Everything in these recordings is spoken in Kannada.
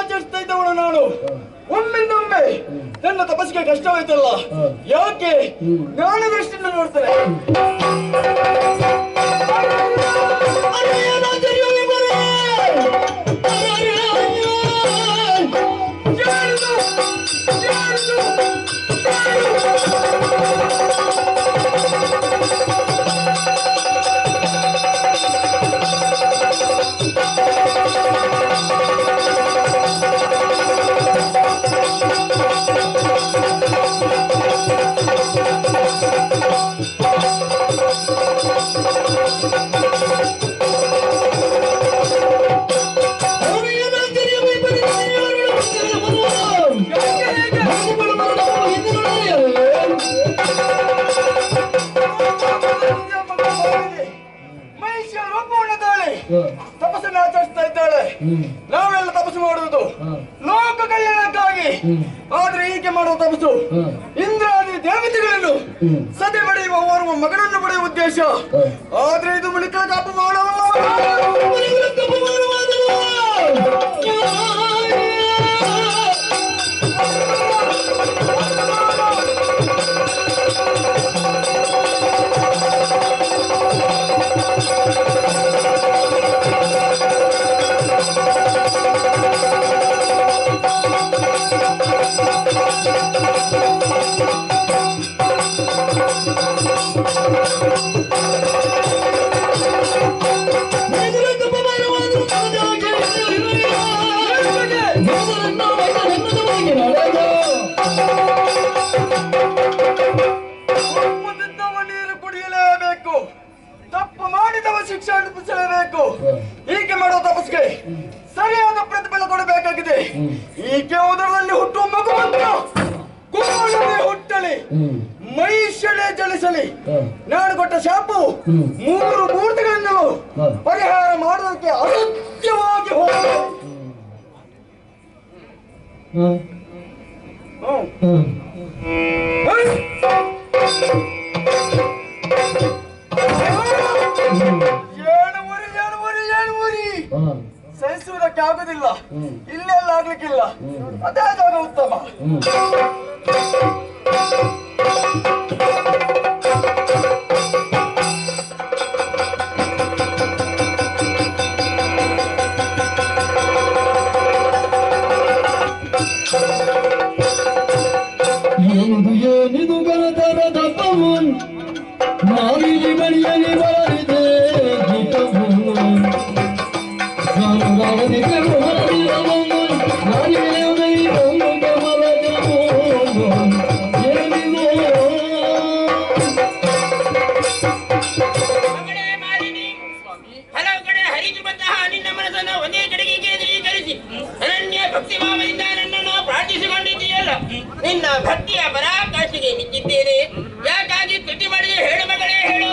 ಆಚರಿಸ್ತಾ ಇದ್ದವನು ನಾನು. ಒಮ್ಮಿಂದೊಮ್ಮೆ ನನ್ನ ತಪಸ್ಸಿಗೆ ಕಷ್ಟವಾಯ್ತಲ್ಲ, ಯಾಕೆ ಜ್ಞಾನ ದೃಷ್ಟಿಯಿಂದ ನೋಡ್ತಾರೆ. ತಪಸ್ಸನ್ನು ಆಚರಿಸ್ತಾ ಇದ್ದಾಳೆ. ನಾವೆಲ್ಲ ತಪಸ್ಸು ಮಾಡುವುದು ಲೋಕ ಕಲ್ಯಾಣಕ್ಕಾಗಿ. ಆದ್ರೆ ಹೀಗೆ ಮಾಡುವ ತಪಸ್ಸು ಇಂದ್ರಾದಿ ದೇವತೆಗಳನ್ನು ಸದೆ ಪಡೆಯುವ ಓರ್ವ ಮಗನನ್ನು ಪಡೆಯುವ ಉದ್ದೇಶ. ಆದ್ರೆ ಇದು ಮುಳಿಕಳ ಕಾಪು ಮಾಡುವ ಶಿಕ್ಷೆ ಅನುಭವಿಸಲೇಬೇಕು. ಹೀಗೆ ಮಾಡುವ ತಪಸ್ಸಿಗೆ ಸರಿಯಾದ ಪ್ರತಿಫಲ ಕೊಡಬೇಕಾಗಿದೆ. ಈಕೆ ಉದರದಲ್ಲಿ ಹುಟ್ಟುವ ಮಗು ಹುಟ್ಟಲಿ, ಮೈಷಳೆ ಜಲಿಸಲಿ. ನಾನು ಕೊಟ್ಟ ಶಾಪು 3 ಮೂರ್ತಿಗಳನ್ನು ಪರಿಹಾರ ಮಾಡುವುದಕ್ಕೆ ಅಗತ್ಯವಾಗಿ ಹೋಗಲಿ. ಸಹಿಸುವುದಕ್ಕೆ ಆಗುದಿಲ್ಲ, ಇಲ್ಲೆಲ್ಲ ಆಗ್ಲಿಕ್ಕಿಲ್ಲ. ಅದೇ ಜಾಗ ಉತ್ತಮ. ಏನಿದು ಗಣತರ ದಪ್ಪವು ನಾವಿಲಿ ಮಣಿಯಲಿ ಬರಲಿದೆ ಹಲವು ಕಡೆ ಹರಿದಿರುವಂತಹ ನಿನ್ನ ಮನಸ್ಸನ್ನು ಒಂದೇ ಕಡೆಗೆ ಕೇಂದ್ರೀಕರಿಸಿ ಅನನ್ಯ ಭಕ್ತಿ ಭಾವದಿಂದ ನನ್ನನ್ನು ಪ್ರಾರ್ಥಿಸಿಕೊಂಡಿದ್ದೀಯಲ್ಲ, ನಿನ್ನ ಭಕ್ತಿಯ ಪರಾಕಾಷ್ಠೆಗೆ ಮಿಕ್ಕಿದ್ದೇನೆ. ಯಾಕಾಗಿ ಕೃತಿ ಮಾಡಿದೆ ಹೇಳು ಮಗಳೇ, ಹೇಳು.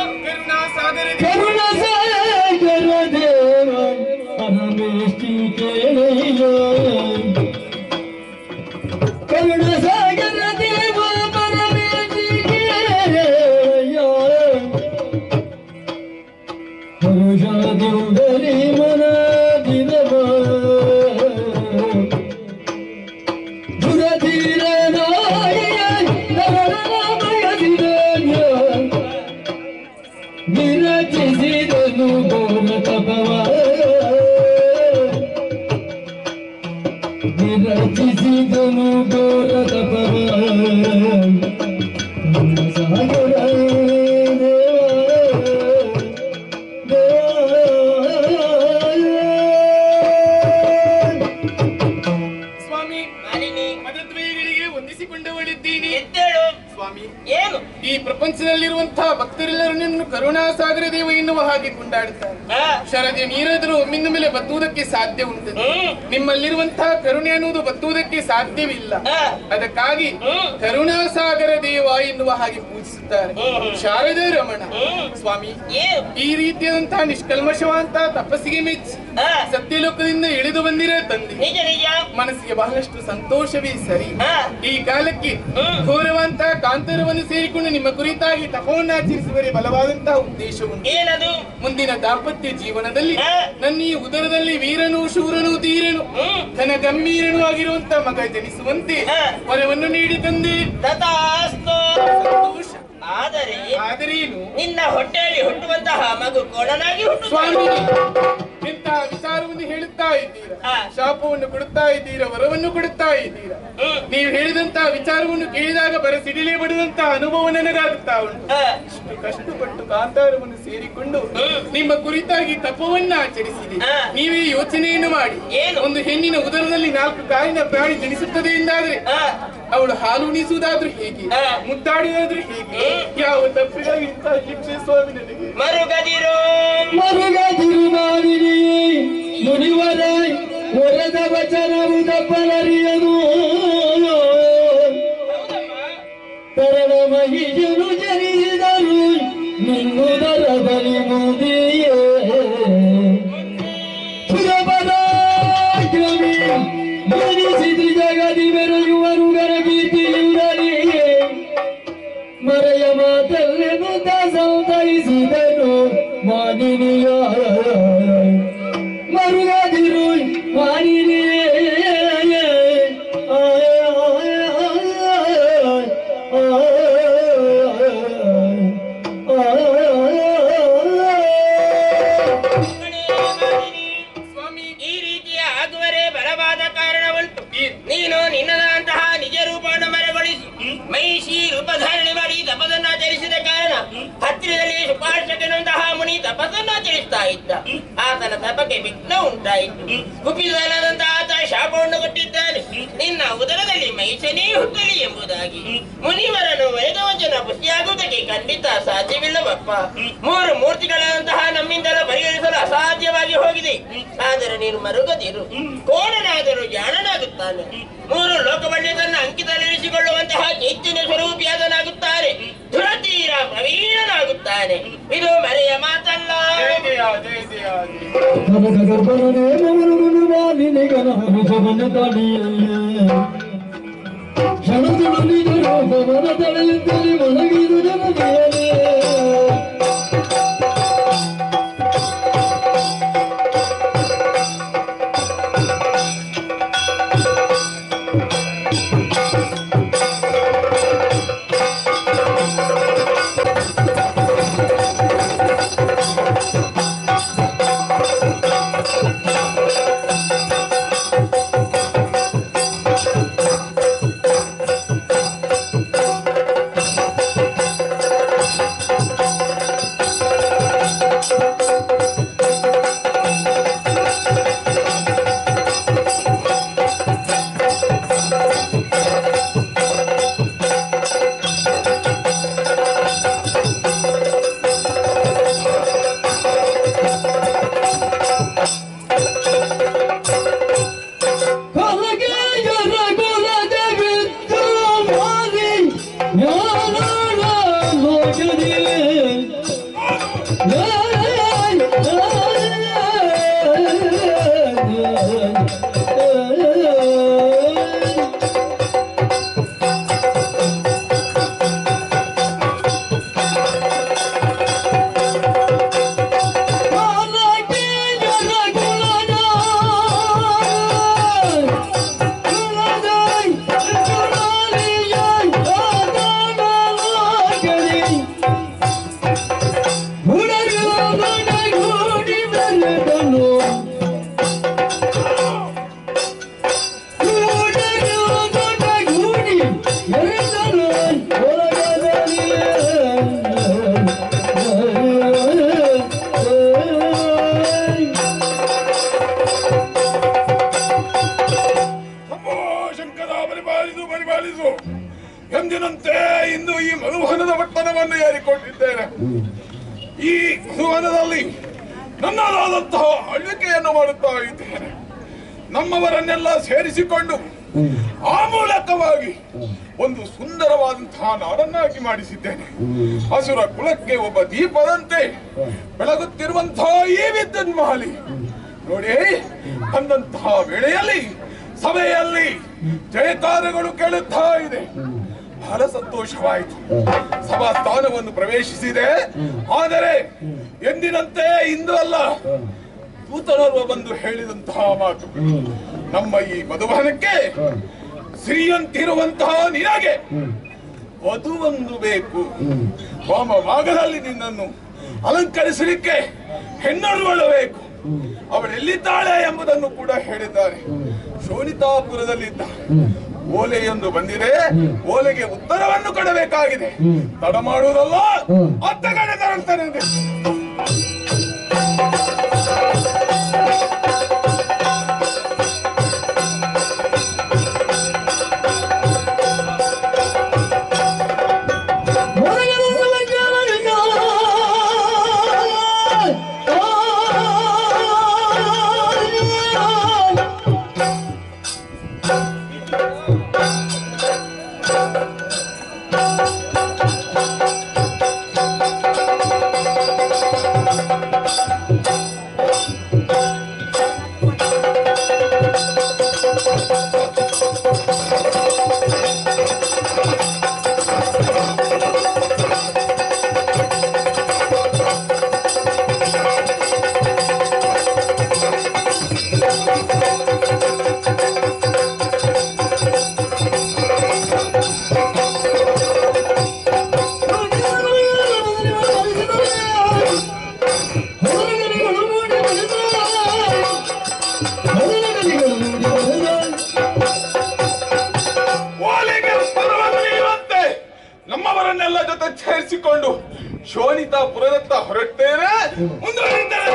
ಕರುಣಾಸಾಗರ ದೇವ ಪರಮೇಶ್ವರಿ ಕೇಳಯ್ಯ, ಕರುಣಾಸಾಗರ ದೇವ ಪರಮೇಶ್ವರಿ ಕೇಳಯ್ಯ, ಹರುಷಾದೌದರಿ ಮನ ದಿನವ ದುರಧೀರ ನಾಯ ನರಳಮಯದಿರಣ್ಯ ವಿರಚಿಸಿದನು ಘೋರ ತಪವ, ವಿರಚಿಸಿದನು ಘೋರ ತಪವ. ಸಾಗರ ಸ್ವಾಮಿ, ಮಾಲಿನಿ ಮದದ್ವೈಗಳಿಗೆ ಹೊಂದಿಸಿಕೊಂಡವಳಿದ್ದೀನಿ. ಎದ್ದೇಳು ಸ್ವಾಮಿ. ಏನು ಈ ಪ್ರಪಂಚದಲ್ಲಿರುವಂತಹ ಭಕ್ತರೆಲ್ಲರೂ ನಿನ್ನನ್ನು ಕರುಣಾಸಾಗರ ದೇವ ಎನ್ನುವ ಹಾಗೆ ಕೊಂಡಾಡುತ್ತಾರೆ. ಶರದಿ ನೀರಾದರೂ ಒಮ್ಮಿಂದ ಮೇಲೆ ಬತ್ತುವುದಕ್ಕೆ ಸಾಧ್ಯ ಉಂಟು. ನಿಮ್ಮಲ್ಲಿರುವಂತಹ ಕರುಣೆ ಅನ್ನುವುದು ಬತ್ತುವುದಕ್ಕೆ ಸಾಧ್ಯವಿಲ್ಲ. ಅದಕ್ಕಾಗಿ ಕರುಣಾಸಾಗರ ದೇವ ಎನ್ನುವ ಹಾಗೆ ಪೂಜಿಸುತ್ತಾರೆ. ಶಾರದಾ ರಮಣ ಸ್ವಾಮಿ, ಈ ರೀತಿಯಾದಂತಹ ನಿಷ್ಕಲ್ಮಶವಂತಹ ತಪಸ್ಸಿಗೆ ಮೆಚ್ಚಿ ಸತ್ಯಲೋಕದಿಂದ ಇಳಿದು ಬಂದಿರೋ ತಂದೆ. ನಿಜ ನಿಜ. ಮನಸ್ಸಿಗೆ ಬಹಳಷ್ಟು ಸಂತೋಷವೇ ಸರಿ. ಈ ಕಾಲಕ್ಕೆ ಘೋರವಂತ ಕಾಂತಾರವನ್ನು ಸೇರಿಕೊಂಡು ನಿಮ್ಮ ಕುರಿತಾಗಿ ತಪವನ್ನು ಆಚರಿಸುವರೆ ಬಲವಾದಂತಹ ಉದ್ದೇಶ ಉಂಟು. ಏನದು? ಮುಂದಿನ ದಾಂಪತ್ಯ ಜೀವನದಲ್ಲಿ ನನ್ನ ಈ ಉದರದಲ್ಲಿ ವೀರನು ಶೂರನು ಧೀರನು ತನ್ನ ಗಂಭೀರನು ಆಗಿರುವಂತ ಮಗ ಜನಿಸುವಂತೆ ವರವನ್ನು ನೀಡಿ ತಂದೆ. ತಥಾಸ್ತು. ಸಂತೋಷ. ಆದರೇನು ನಿನ್ನ ಹೊಟ್ಟೆಯಲ್ಲಿ ಹುಟ್ಟುವಂತಹ ಮಗು ಕೋಣನಾಗಿ ಹುಟ್ಟು. ಸ್ವಾಮಿ ಇಂತಹ ವಿಚಾರವನ್ನು ಹೇಳುತ್ತಾ ಇದ್ದೀರಾ, ಶಾಪವನ್ನು ಕೊಡುತ್ತಾ ಇದ್ದೀರಾ, ವರವನ್ನು ಕೊಡುತ್ತಾ ಇದ್ದೀರಾ. ನೀವು ಹೇಳಿದಂತಹ ವಿಚಾರವನ್ನು ಕೇಳಿದಾಗ ಬರಸಿಡಿಲೇ ಬಡಿದಂತಹ ಅನುಭವ ನನಗಾಗುತ್ತಾ ಉಂಟು. ಇಷ್ಟು ಕಷ್ಟಪಟ್ಟು ಕಾಂತಾರವನ್ನು ಸೇರಿಕೊಂಡು ನಿಮ್ಮ ಕುರಿತಾಗಿ ತಪವನ್ನ ಆಚರಿಸಿದೆ. ನೀವೇ ಯೋಚನೆಯನ್ನು ಮಾಡಿ, ಒಂದು ಹೆಣ್ಣಿನ ಉದರದಲ್ಲಿ 4 ಕಾಲಿನ ಪ್ರಾಣಿ ಜನಿಸುತ್ತದೆ ಎಂದಾದ್ರೆ ಅವಳು ಹಾಲು ಉಣಿಸುವುದಾದ್ರೂ ಹೇಗೆ, ಮುದ್ದಾಡುವುದಾದ್ರೂ ಹೇಗೆ, ಯಾವ ತಪ್ಪಿಗಾಗಿ ಇಂತಹ ಶಿಕ್ಷೆ ಸ್ವಾಮಿ ನನಗೆ. ಮರುಗದಿರು ಮುನಿವರ ಒರೆದ ವಚನವು ತಪ್ಪಲರಿಯದು. ತರಣ ಮಹಿಷನು ಜನಿಸಿದರು ನಿನ್ನುದರ ಬಲಿ ಮುದಿಯೇ. ಸುರಪರಾಕ್ರಮಿ ಜನಿಸಿದು ಜಗದಿ ಮೆರೆಯುವರುಗರ ಗೀತಿಯುಡಲಿಯೇ. ಮರೆಯ ಮಾತಲ್ಲೆನು ಸಂತೈಸಿದನು ಮಾನಿನಿಯ. ಮರುಗದಿರು ಮಾನಿನಿಯೇ. ಸ್ವಾಮಿ, ಈ ರೀತಿಯ ಆಗುವರೆ ಬಲವಾದ ಕಾರಣ ಉಂಟು. ನೀನು ನಿನ್ನದಂತಹ ನಿಜ ರೂಪವನ್ನು ಮರೆಗೊಳಿಸಿ ಮಹಿಷಿ ರೂಪಧಾರಣೆ ಮಾಡಿ ತಪಸ್ಸನ್ನು ಆಚರಿಸಿದ ಕಾರಣ ಹತ್ತಿರದಲ್ಲಿ ಸುಪಾರ್ಶಕನಂತಹ ಮುನಿ ತಪಸ್ಸನ್ನು ಆಚರಿಸ್ತಾ ಇದ್ದ. ಆತನ ತಪಕ್ಕೆ ವಿಘ್ನ ಉಂಟಾಯಿತು. ಕುಪಿತನಾದಂತಹ ಆತ ಶಾಪವನ್ನು ಕೊಟ್ಟಿದ್ದಾನೆ, ನಿನ್ನ ಉದರದಲ್ಲಿ ಮಹಿಷನೇ ಹುಟ್ಟಲಿ ಎಂಬುದಾಗಿ. ಮುನಿವರನು ವೇದವಚನ ಪುಷ್ಟಿಯಾಗುವುದಕ್ಕೆ ಖಂಡಿತ ಸಾಧ್ಯವಿಲ್ಲವಪ್ಪ. 3 ಮೂರ್ತಿಗಳಂತಹ ನಮ್ಮಿಂದಲೂ ಪರಿಹರಿಸಲು ಅಸಾಧ್ಯವಾಗಿ ಹೋಗಿದೆ. ಆದರೆ ನೀನು ಮರುಗದಿರು, ಕೋಣನಾದರೂ ಜಾಣನಾಗುತ್ತಾನೆ. 3 ಲೋಕವನ್ನೇ ತನ್ನ ಅಂಕಿತಲ್ಲಿರಿಸಿಕೊಳ್ಳುವಂತಹ ಚೈತನ್ಯ ಸ್ವರೂಪಿಯಾದನಾಗುತ್ತಾನೆ. ಧುರತೀರ ಪ್ರವೀಣನಾಗುತ್ತಾನೆ. ಇದು ಮರೆಯ ಮಾತಲ್ಲ. ಮಲಗಿದು ಜನತೆಯೇ. ಎಂದಿನಂತೆ ಇಂದು ಈ ಮಧುವನದ ಪಟ್ಟಣವನ್ನು ಏರಿಕೊಂಡಿದ್ದೇನೆ. ಈ ಮಧುವನದಲ್ಲಿ ನನ್ನದಾದಂತಹ ಆಳ್ವಿಕೆಯನ್ನು ಮಾಡುತ್ತಾ ಇದ್ದೇನೆ. ನಮ್ಮವರನ್ನೆಲ್ಲ ಸೇರಿಸಿಕೊಂಡು ಆ ಮೂಲಕವಾಗಿ ಒಂದು ಸುಂದರವಾದಂತಹ ನಾಡನ್ನಾಗಿ ಮಾಡಿಸಿದ್ದೇನೆ. ಹಸುರ ಕುಲಕ್ಕೆ ಒಬ್ಬ ದೀಪದಂತೆ ಬೆಳಗುತ್ತಿರುವಂತಹ ಈ ವಿದ್ಯುನ್ಮಾಲಿ ನೋಡಿ, ಬಂದಂತಹ ವೇಳೆಯಲ್ಲಿ ಸಭೆಯಲ್ಲಿ ಜಯಕಾರಗಳು ಕೇಳುತ್ತಾ ಇದೆ. ಬಹಳ ಸಂತೋಷವಾಯಿತು. ಸಭಾ ಸ್ಥಾನವನ್ನು ಪ್ರವೇಶಿಸಿದೆ. ಆದರೆ ಎಂದಿನಂತೆ ಇಂದು ಅಲ್ಲ, ದೂತನೋರ್ವ ಬಂದು ಹೇಳಿದಂತಹ ಮಾತು, ನಮ್ಮ ಈ ಮಧುವನಕ್ಕೆ ಸಿರಿಯಂತಿರುವಂತಹ ನಿನಗೆ ವಧುವೊಂದು ಬೇಕು. ವಾಮಭಾಗದಲ್ಲಿ ನಿನ್ನನ್ನು ಅಲಂಕರಿಸಲಿಕ್ಕೆ ಹೆಣ್ಣೊಡವಳು ಬೇಕು. ಅವಳೆಲ್ಲಿದ್ದಾಳೆ ಎಂಬುದನ್ನು ಕೂಡ ಹೇಳಿದ್ದಾರೆ. ಶೋಣಿತಾಪುರದಲ್ಲಿದ್ದ ಓಲೆಯೊಂದು ಬಂದಿದೆ. ಓಲೆಗೆ ಉತ್ತರವನ್ನು ಕೊಡಬೇಕಾಗಿದೆ. ತಡ ಮಾಡುವುದಲ್ಲ, ಅತ್ತ ಕಡೆ ತರುತ್ತಾನೆ. ನಮ್ಮವರನ್ನೆಲ್ಲ ಜೊತೆ ಸೇರಿಸಿಕೊಂಡು ಶೋಣಿತಾಪುರದತ್ತ ಹೊರಡ್ತೇನೆ. ಮುಂದುವರಿಯುತ್ತೇನೆ.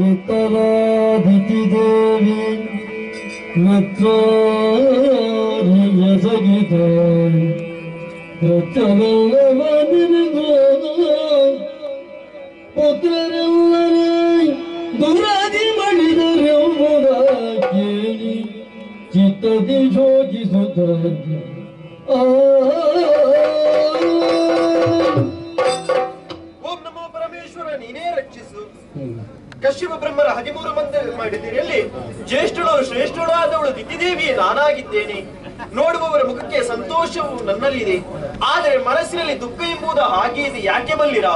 ಉತ್ತರಾದಿತಿ ದೇವಿ ಮತ್ಸಗಿತ ಪುತ್ರರೆಲ್ಲರೇ ದುರಾದಿ ಮಾಡಿದರೆಂಬುದ ಕೇಳಿ ಚಿತ್ತದಿ ಶೋಕಿಸುತ್ತ ಓಂ ನಮೋ ಪರಮೇಶ್ವರ, ನೀನೇ ರಕ್ಷಿಸು. ಕಶ್ಯಪ ಬ್ರಹ್ಮರ 13 ಮಂದಿ ಮಾಡಿದಿರಲ್ಲಿ ಜ್ಯೇಷ್ಠಳು ಶ್ರೇಷ್ಠಳು ಆದವಳು ದಿತಿದೇವಿ ನಾನಾಗಿದ್ದೇನೆ. ನೋಡುವವರ ಮುಖಕ್ಕೆ ಸಂತೋಷವು ನನ್ನಲ್ಲಿದೆ, ಆದರೆ ಮನಸ್ಸಿನಲ್ಲಿ ದುಃಖ ಎಂಬುದು ಹಾಗೆ ಇದೆ. ಯಾಕೆ ಬಲ್ಲಿರ?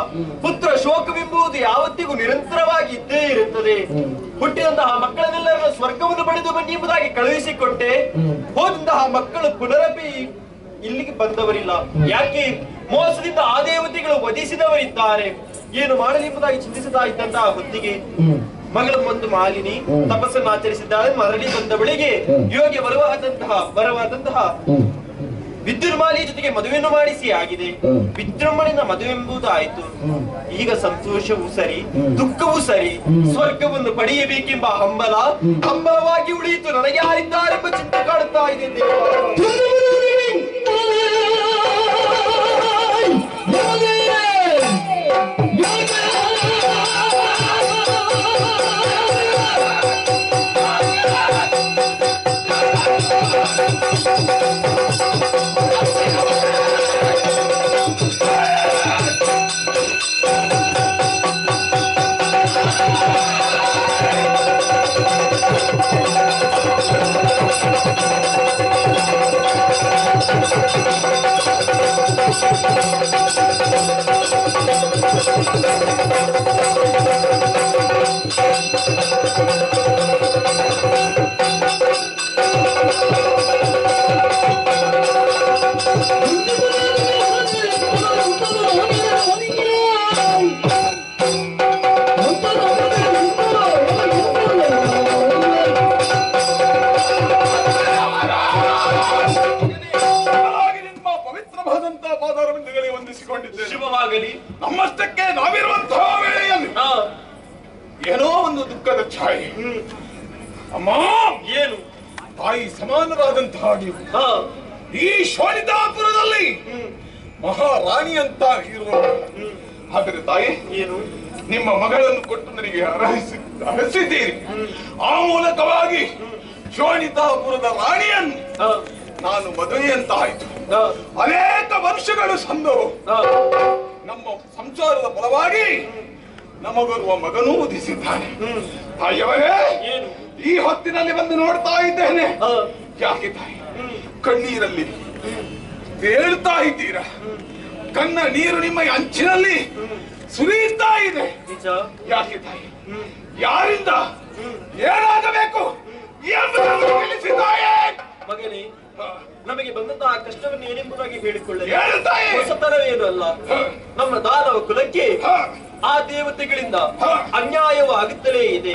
ಪುತ್ರ ಶೋಕವೆಂಬುದು ಯಾವತ್ತಿಗೂ ನಿರಂತರವಾಗಿ ಇದ್ದೇ ಇರುತ್ತದೆ. ಹುಟ್ಟಿದಂತಹ ಮಕ್ಕಳನ್ನೆಲ್ಲರನ್ನು ಸ್ವರ್ಗವನ್ನು ಪಡೆದು ಬನ್ನಿ ಎಂಬುದಾಗಿ ಕಳುಹಿಸಿಕೊಟ್ಟೆ. ಹೋದಂತಹ ಮಕ್ಕಳು ಪುನರಪಿ ಇಲ್ಲಿಗೆ ಬಂದವರಿಲ್ಲ. ಯಾಕೆ? ಮೋಸದಿಂದ ಆ ದೇವತೆಗಳು ವಧಿಸಿದವರಿದ್ದಾರೆ. ಏನು ಮಾಡಲಿ ಎಂಬುದಾಗಿ ಚಿಂತಿಸುತ್ತಾ ಇದ್ದಂತಹ ಹೊತ್ತಿಗೆ ಮಗಳು ಒಂದು ಮಾಲಿನಿ ತಪಸ್ಸನ್ನು ಆಚರಿಸಿದ್ದಾಳೆ. ಮರಳಿ ಬಂದವಳಿಗೆ ಯೋಗ್ಯ ಬರವಾದಂತಹ ವಿದ್ಯುನ್ಮಾಲಿಯ ಜೊತೆಗೆ ಮದುವೆಯನ್ನು ಮಾಡಿಸಿ ಆಗಿದೆ. ವಿಜೃಂಭಣೆಯಿಂದ ಮದುವೆಂಬುದು ಆಯಿತು. ಈಗ ಸಂತೋಷವೂ ಸರಿ, ದುಃಖವೂ ಸರಿ. ಸ್ವರ್ಗವನ್ನು ಪಡೆಯಬೇಕೆಂಬ ಹಂಬಲವಾಗಿ ಉಳಿಯಿತು. ನನಗೆ ಯಾರಿದ್ದಾರೆಂಬ ಚಿಂತೆ ಕಾಡುತ್ತಾ ಇದೆ. ಶುಭವಾಗಲಿ. ನಮ್ಮಷ್ಟಕ್ಕೆ ನಾವಿರುವಂತಹ ವೇಳೆಯಲ್ಲಿ ಏನೋ ಒಂದು ದುಃಖದ ಛಾಯೆ. ಅಮ್ಮ, ಏನು? ತಾಯಿ ಸಮಾನರಾದಂತಹ ನೀವು ಈ ಶೋಣಿತಾಪುರದಲ್ಲಿ ಮಹಾರಾಣಿ ಅಂತ ಇರುವ. ಆದರೆ ತಾಯಿ, ಏನು? ನಿಮ್ಮ ಮಗಳನ್ನು ಕೊಟ್ಟು ನನಗೆ ಹರಸಿದ್ದೀರಿ. ಆ ಮೂಲಕವಾಗಿ ಶೋಣಿತಾಪುರದ ರಾಣಿಯನ್ನು ನಾನು ಮದುವೆ ಅಂತ ಆಯ್ತು. ಅನೇಕ ವರ್ಷಗಳು ಸಂದವು. ನಮ್ಮ ಸಂಸಾರದ ಫಲವಾಗಿ ನಮಗೊರುವ ಮಗನೂ ಉದಿಸಿದ್ದಾನೆ. ತಾಯಿಯವರೇ, ಈ ಹೊತ್ತಿನಲ್ಲಿ ಬಂದು ನೋಡ್ತಾ ಇದ್ದೇನೆ. ಯಾಕೆ ತಾಯಿ ಕಣ್ಣೀರಲ್ಲಿ ತೇಳ್ತಾ ಇದ್ದೀರಾ? ಕಣ್ಣ ನೀರು ನಿಮ್ಮ ಅಂಚಿನಲ್ಲಿ ಸುರಿಯುತ್ತಾ ಇದೆ. ಯಾಕೆ ತಾಯಿ? ಯಾರಿಂದ ಏನಾಗಬೇಕು ಎಂಬುದನ್ನು ತಿಳಿಸಿ ತಾಯೇ. ಮಗನೇ, ನಮಗೆ ಬಂದಂತಹ ಕಷ್ಟವನ್ನು ಏನೆಂಬುದಾಗಿ ಹೇಳಿಕೊಳ್ಳಿ. ಹೇಳ್ತಾಯಿ ಹೊಸತನವೇನು ಅಲ್ಲ. ನಮ್ಮ ದಾನವ ಕುಲಕ್ಕೆ ಆ ದೇವತೆಗಳಿಂದ ಅನ್ಯಾಯವು ಆಗುತ್ತಲೇ ಇದೆ.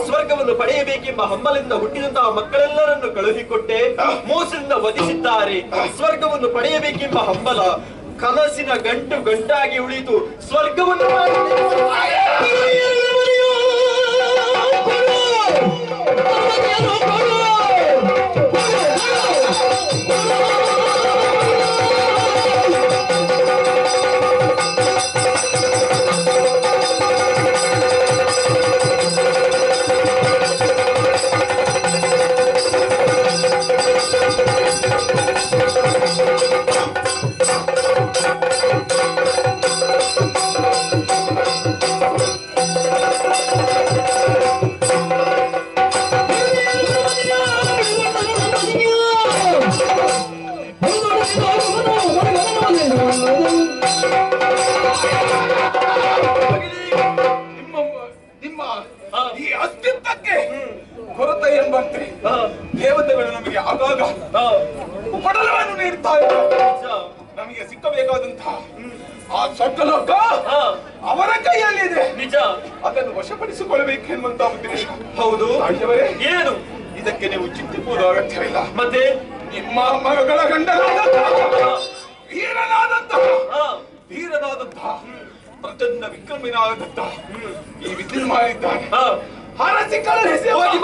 ಸ್ವರ್ಗವನ್ನು ಪಡೆಯಬೇಕೆಂಬ ಹಂಬಲಿಂದ ಹುಟ್ಟಿದಂತಹ ಮಕ್ಕಳೆಲ್ಲರನ್ನು ಕಳುಹಿಕೊಟ್ಟೆ ಮೋಸದಿಂದ ವಧಿಸಿದ್ದಾರೆ. ಸ್ವರ್ಗವನ್ನು ಪಡೆಯಬೇಕೆಂಬ ಹಂಬಲ ಕನಸಿನ ಗಂಟು ಗಂಟಾಗಿ ಉಳಿತು. ಸ್ವರ್ಗವನ್ನು ಈ ಅಸ್ತಿತ್ವಕ್ಕೆ ಕೊರತೆ ಎಂಬಂತೆ ದೇವತೆಗಳು ನಮಗೆ ಆಗಾಗ ಉಪಡಲವನ್ನು ನೀಡುತ್ತಾ ಇದ್ದಾರೆ. ನಮಗೆ ಸಿಕ್ಕಬೇಕಾದಂತಹ ಆ ಸ್ವರ್ಗಲೋಕ ಅವರ ಕೈಯಲ್ಲಿದೆ. ನಿಜ. ಅದನ್ನು ವಶಪಡಿಸಿಕೊಳ್ಳಬೇಕೆನ್ನುವಂತಹ ಉದ್ದೇಶ. ಹೌದು. ಏನು ಇದಕ್ಕೆ ನೀವು ಚಿಂತಿಸುವುದು ಅಗತ್ಯವಿಲ್ಲ. ಮತ್ತೆ ನಿಮ್ಮ ಮಗಳ ಗಂಡನಾದಂತಹ ಧೀರನಾದಂತಹ ಪ್ರಚಂಡ ವಿಕ್ರಮಿನಾದಂತಹ ಈ ವಿದ್ಯುನ್ಮಾನಿದ್ದಾನೆ. ಹರಸಿ ಕಳುಹಿಸಿ ಹೋಗಿ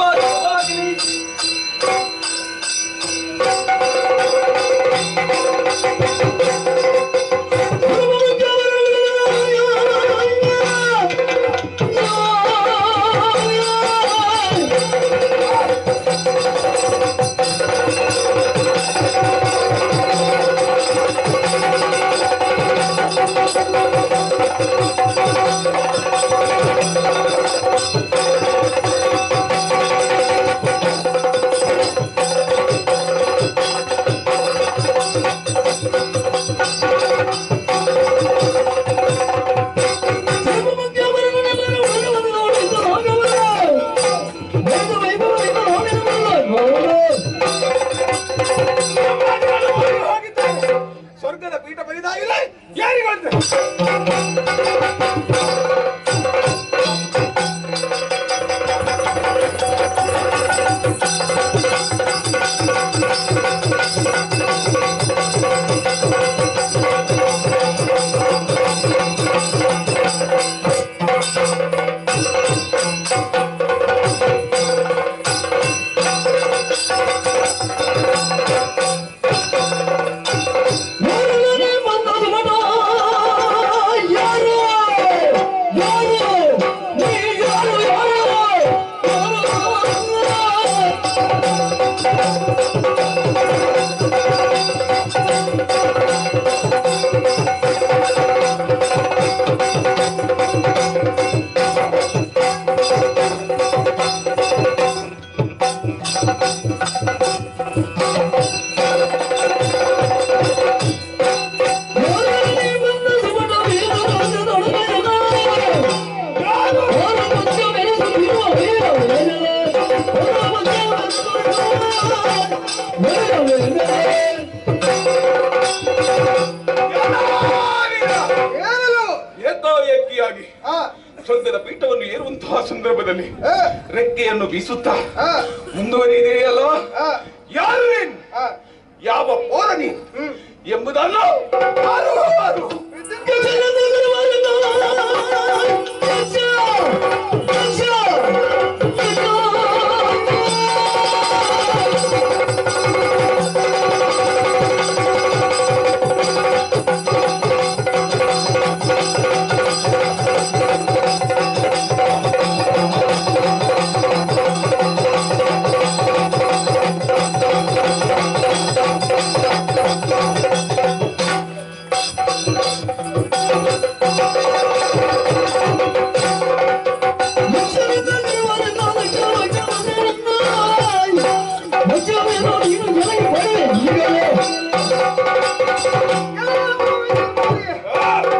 ಸ್ವರ್ಗದ ಪೀಠ ಬರಿದಾಗಿಲ್ಲ ಯಾರಿಗೊಂದು ಏಕಾಏಕಿಯಾಗಿ ಸ್ವರ್ಗದ ಪೀಠವನ್ನು ಏರುವಂತಹ ಸಂದರ್ಭದಲ್ಲಿ ರೆಕ್ಕೆಯನ್ನು ಬೀಸುತ್ತಾ ಮುಂದುವರಿಯಿದೆಯಲ್ಲ, ಯಾರು ನೀನು, ಯಾವ ಪೌರ ನೀನು ಎಂಬುದನ್ನು